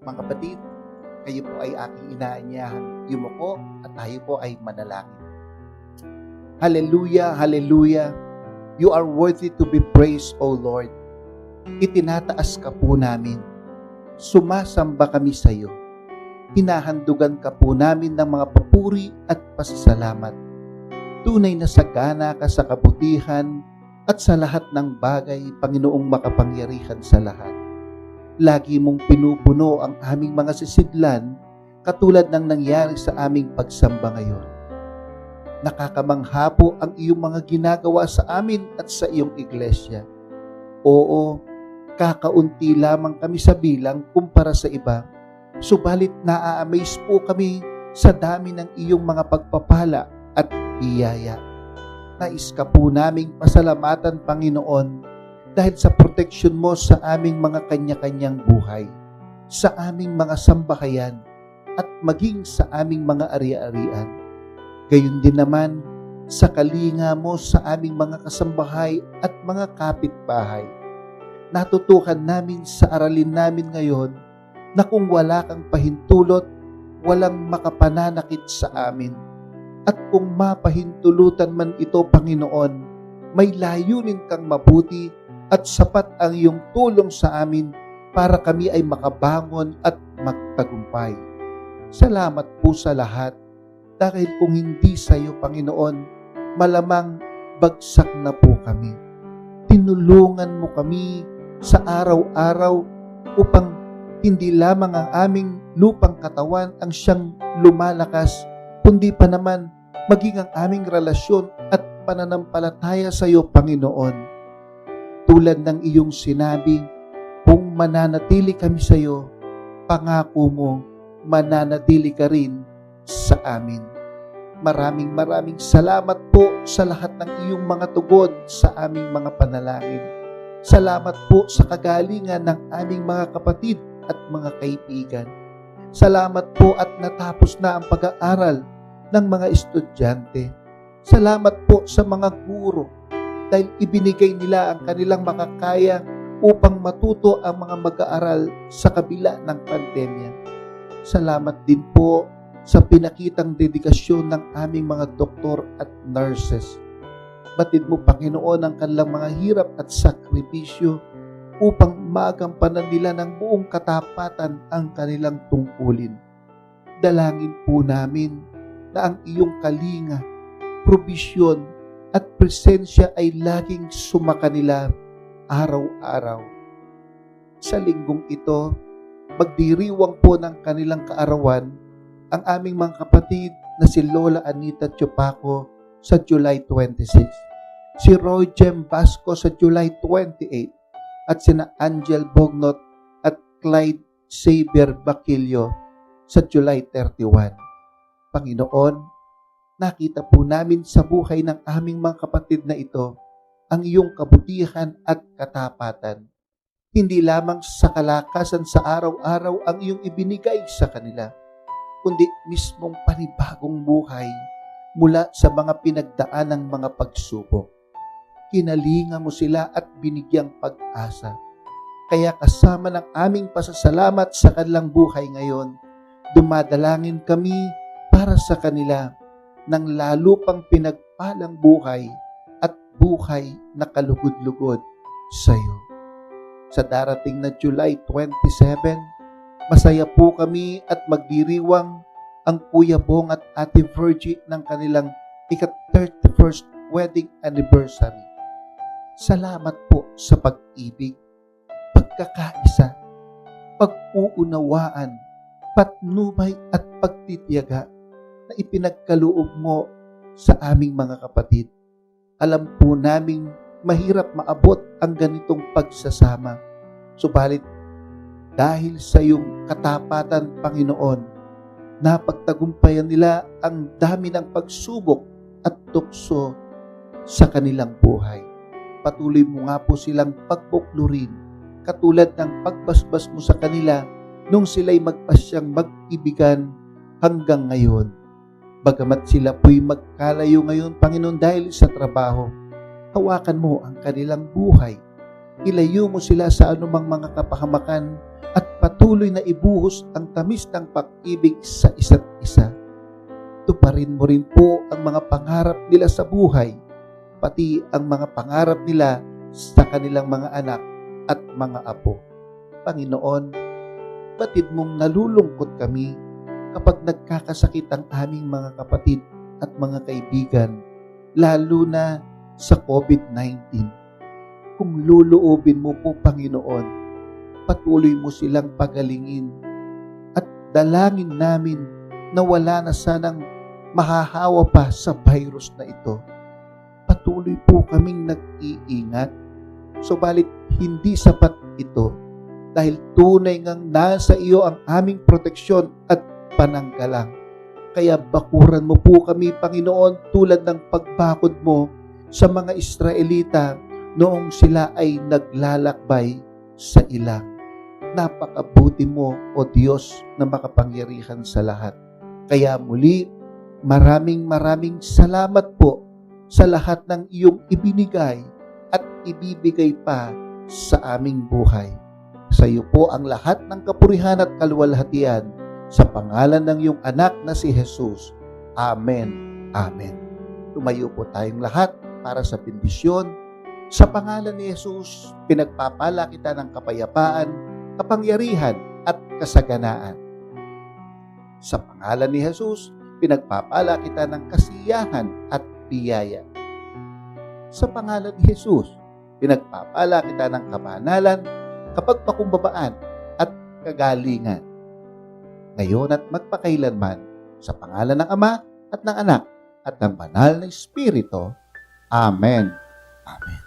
Mga kapatid, kayo po ay aking inaanyahan yumuko at tayo po ay manalangin. Hallelujah, hallelujah. You are worthy to be praised, O Lord. Itinataas ka po namin. Sumasamba kami sa iyo. Hinahandugan ka po namin ng mga papuri at pasasalamat. Tunay na sagana ka sa kabutihan at sa lahat ng bagay, Panginoong makapangyarihan sa lahat. Lagi mong pinupuno ang aming mga sisidlan katulad ng nangyari sa aming pagsamba ngayon. Nakakamangha po ang iyong mga ginagawa sa amin at sa iyong iglesia. Oo, kakaunti lamang kami sa bilang kumpara sa iba, subalit naa-amaze po kami sa dami ng iyong mga pagpapala at biyaya. Nais ka po naming pasalamatan, Panginoon, dahil sa proteksyon mo sa aming mga kanya-kanyang buhay, sa aming mga sambahayan, at maging sa aming mga ari-arian. Gayon din naman sa kalinga mo sa aming mga kasambahay at mga kapitbahay. Natutukan namin sa aralin namin ngayon na kung wala kang pahintulot, walang makapananakit sa amin. At kung mapahintulutan man ito, Panginoon, may layunin kang mabuti at sapat ang iyong tulong sa amin para kami ay makabangon at magtagumpay. Salamat po sa lahat, dahil kung hindi sa iyo, Panginoon, malamang bagsak na po kami. Tinulungan mo kami sa araw-araw upang hindi lamang ang aming lupang katawan ang siyang lumalakas, kundi pa naman maging ang aming relasyon at pananampalataya sa iyo, Panginoon. Tulad ng iyong sinabi, kung mananatili kami sa iyo, pangako mo, mananatili ka rin sa amin. Maraming salamat po sa lahat ng iyong mga tugod sa aming mga panalangin. Salamat po sa kagalingan ng aming mga kapatid at mga kaibigan. Salamat po at natapos na ang pag-aaral ng mga estudyante. Salamat po sa mga guro, dahil ibinigay nila ang kanilang makakaya upang matuto ang mga mag-aaral sa kabila ng pandemya. Salamat din po sa pinakitang dedikasyon ng aming mga doktor at nurses. Batid mo, Panginoon, ang kanilang mga hirap at sakripisyo upang magampanan nila ng buong katapatan ang kanilang tungkulin. Dalangin po namin na ang iyong kalinga, probisyon, at presensya ay laging sumakanila araw-araw. Sa linggong ito, magdiriwang po ng kanilang kaarawan ang aming mga kapatid na si Lola Anita Chupaco sa July 26, si Roy Jem Basco sa July 28, at sina Angel Bognot at Clyde Xavier Baquilio sa July 31. Panginoon, nakita po namin sa buhay ng aming mga kapatid na ito ang iyong kabutihan at katapatan. Hindi lamang sa kalakasan sa araw-araw ang iyong ibinigay sa kanila, kundi mismong panibagong buhay mula sa mga pinagdaan ng mga pagsubok. Kinalinga mo sila at binigyang pag-asa. Kaya kasama ng aming pasasalamat sa kanilang buhay ngayon, dumadalangin kami para sa kanila ng lalo pang pinagpalang buhay at buhay na kalugod-lugod sa iyo. Sa darating na July 27, masaya po kami at magdiriwang ang Kuya Bong at Ate Virgie ng kanilang ika-31st wedding anniversary. Salamat po sa pag-ibig, pagkakaisa, pag-uunawaan, patnubay at pagtitiyaga na ipinagkaloob mo sa aming mga kapatid. Alam po naming mahirap maabot ang ganitong pagsasama. Subalit, dahil sa iyong katapatan, Panginoon, napagtagumpayan nila ang dami ng pagsubok at tukso sa kanilang buhay. Patuloy mo nga po silang pagbuklurin, katulad ng pagbasbas mo sa kanila nung sila'y magpasyang mag-ibigan hanggang ngayon. Bagamat sila po'y magkalayo ngayon, Panginoon, dahil sa trabaho, hawakan mo ang kanilang buhay. Ilayo mo sila sa anumang mga kapahamakan at patuloy na ibuhos ang tamis ng pag-ibig sa isa't isa. Tuparin mo rin po ang mga pangarap nila sa buhay, pati ang mga pangarap nila sa kanilang mga anak at mga apo. Panginoon, batid mong nalulungkot kami kapag nagkakasakit ang aming mga kapatid at mga kaibigan, lalo na sa COVID-19. Kung luluobin mo po, Panginoon, patuloy mo silang pagalingin at dalangin namin na wala na sanang mahahawa pa sa virus na ito. Patuloy po kaming nag-iingat, subalit hindi sapat ito dahil tunay ngang nasa iyo ang aming proteksyon at pananggalang. Kaya bakuran mo po kami, Panginoon, tulad ng pagbakod mo sa mga Israelita noong sila ay naglalakbay sa ilang. Napakabuti mo, O Diyos, na makapangyarihan sa lahat. Kaya muli, maraming salamat po sa lahat ng iyong ibinigay at ibibigay pa sa aming buhay. Sa iyo po ang lahat ng kapurihan at kaluwalhatian sa pangalan ng iyong anak na si Jesus. Amen. Amen. Tumayo po tayong lahat para sa bendisyon. Sa pangalan ni Jesus, pinagpapala kita ng kapayapaan, kapangyarihan at kasaganaan. Sa pangalan ni Jesus, pinagpapala kita ng kasiyahan at biyaya. Sa pangalan ni Jesus, pinagpapala kita ng kabanalan, kapagpakumbabaan at kagalingan. Ngayon at magpakailanman, sa pangalan ng Ama at ng Anak at ng Banal na Espiritu. Amen. Amen.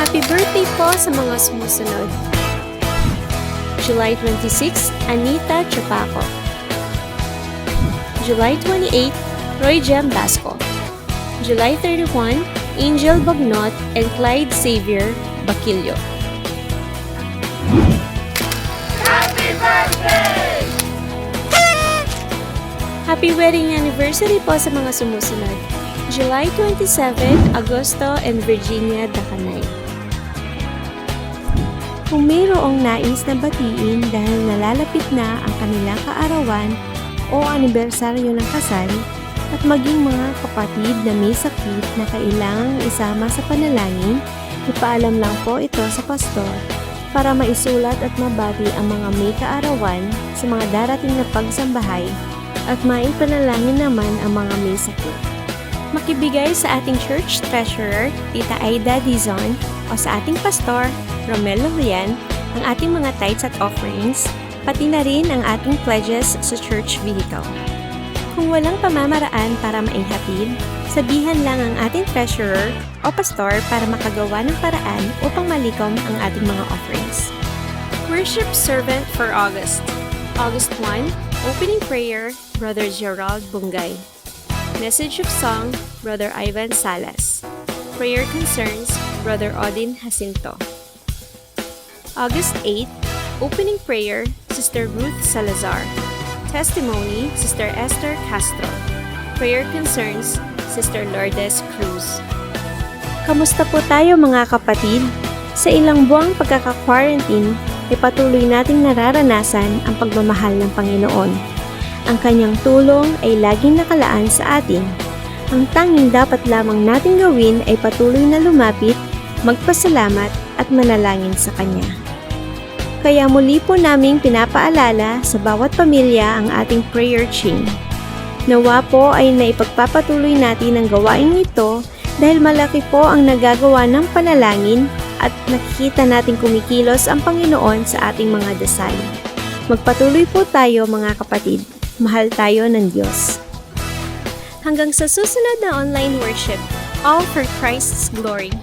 Happy birthday po sa mga sumusunod. July 26, Anita Chapaco. July 28, Roy Jem Basco. July 31, Angel Bagnot and Clyde Xavier Baquillo. Happy wedding anniversary po sa mga sumusunod. July 27, Agosto and Virginia Dacanay. Kung mayroong nais na batiin dahil nalalapit na ang kanilang kaarawan o anibersaryo ng kasal at maging mga kapatid na may sakit na kailangang isama sa panalangin, ipaalam lang po ito sa pastor para maisulat at mabati ang mga may kaarawan sa mga darating na pagsambahay at maipanalangin naman ang mga may sakit. Makibigay sa ating church treasurer, Tita Aida Dizon, o sa ating pastor, Romel Lorian, ang ating mga tithes at offerings, pati na rin ang ating pledges sa church vehicle. Kung walang pamamaraan para maihatid, sabihan lang ang ating treasurer o pastor para makagawa ng paraan upang malikom ang ating mga offerings. Worship Servant for August. August 1, Opening Prayer, Brother Gerald Bungay. Message of Song, Brother Ivan Salas. Prayer Concerns, Brother Odin Jacinto. August 8, Opening Prayer, Sister Ruth Salazar. Testimony, Sister Esther Castro. Prayer Concerns, Sister Lourdes Cruz. Kamusta po tayo mga kapatid? Sa ilang buwang pagkaka-quarantine, ay patuloy nating nararanasan ang pagmamahal ng Panginoon. Ang kanyang tulong ay laging nakalaan sa atin. Ang tanging dapat lamang nating gawin ay patuloy na lumapit, magpasalamat at manalangin sa Kanya. Kaya muli po naming pinapaalala sa bawat pamilya ang ating prayer chain. Nawa po ay naipagpapatuloy natin ang gawain ito dahil malaki po ang nagagawa ng panalangin at nakikita natin kumikilos ang Panginoon sa ating mga dasal. Magpatuloy po tayo mga kapatid. Mahal tayo ng Diyos. Hanggang sa susunod na online worship, all for Christ's glory.